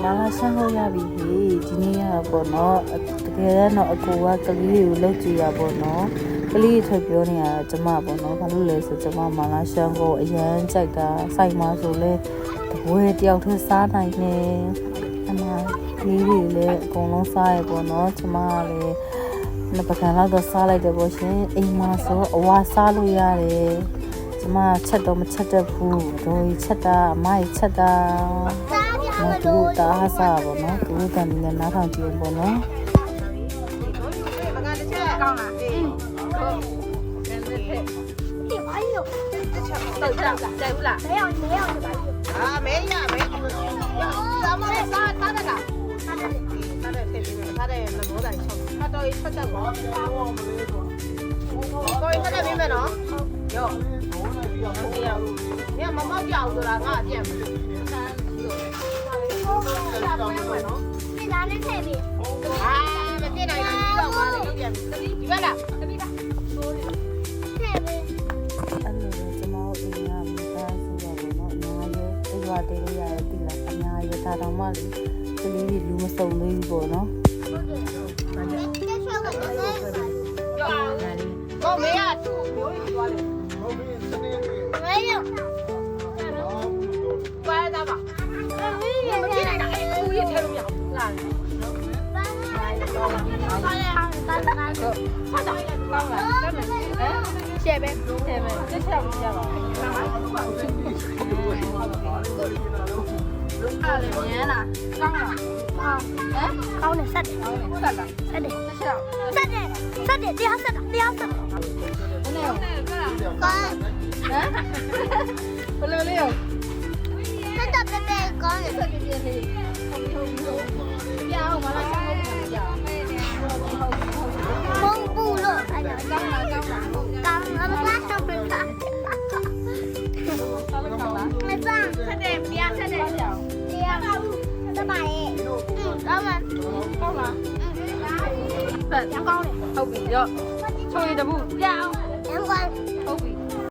လာလာဆန်းလို့ရပြီဟေးဒီနေ့ရပေါ့နော်တကယ်တော့အကိုကကလေးကိုလောက်ကြည့်ရပေါ့နော်ကလေးထွက်ပြောနေရတာကျမပေါ့နော်ဘာလို့လဲဆိုကျမမာလာရှမ်းကိုအရန်ကြိုက်တာစိုက်မှာဆိုလဲတပွဲတယောက်ထက်စားနိုင်နေအမကလေးတွေလည်းအကုန်လုံးစားရပေါ့နော်ကျမကလည်းနှစ်ပကံလောက်တော့စားလိုက်တယ်ပေါ့ရှင်အိမ်မှာဆိုအဝါစားလို့ရတယ်ကျမချက်တော့မချက်တတ်ဘူးတို့ချက်တာအမကြီးချက်တာသူတာဟာစားပေါ့နော်သူတန်နေနဲ့နားထောင်ကြည့်ပေါ့နော်ပကံတစ်ချက်ကောင်းလားအေးဟုတ်တယ်တစ်ချက်ဒီဘာလို့တစ်ချက်တော့ကြိုက်ဘူးလားမဲအောင်မဲအောင်ပါအာမဲရမဲသာမန်စားတာလားစားတယ်ထည့်ပြီးစားတယ်မမိုးတိုင်းချုပ်ဖတ်တော့ဖတ်တတ်ပါကိုယ်ဖတ်တယ်ပြီးမယ်နော်ရောညမမောက်ပြောက်ဆိုတာငါအပြက်မယ်ဒီလားနဲ့ထည့်ပြီးအာမပြည့်နိုင်ဘူးဒီတော့ငါလည်းလုပ်ပြန်ပြီဒီဘက်လားတပီးလားထည့်ပြီးအဲ့လိုပဲကျမတို့အိမ်ကမိသားစုတော့ပေါ့နော်အများကြီးရွာတေးလို့ရတယ်တိလားအများကြီးဒါတောင်မှလေကလေးတွေလူမစုံသေးဘူးပေါ့နော်ကိုမေးရသူ့မျိုးကြီးသွားတယ်မေးရပါတာပါမကြည့်နိုင်တာအဲ့ကိုကြီးထဲလို့မရဘူးလားရှယ်ပဲတစ်ချက်မရပါဘူးအားလည်းညံလားကောင်းလားကောင်းတယ်ဆက်တယ်ဆက်လားဆက်တယ်တစ်ချက်ဆက်တယ်တရားဆက်တရားဆက်ဘယ်လိုလဲဆက်တော့ပဲကောင်းတယ်ဆက်ပြည့်လေးပြအောင်မလားဆက်လို့ပြအောင်မုံပူလို့အဲ့ဒါကောင်းလားကောင်းလားမလားတော့ပြန်တာမပန်းဆက်တယ်ပြဆက်တယ်တရားစပါရဲ့ကောင်းလားကောင်းလားဆက်ကောင်းတယ်ဟုတ်ပြီရောချိုးရတဘူးပြအောင်ဟုတ်ပြီ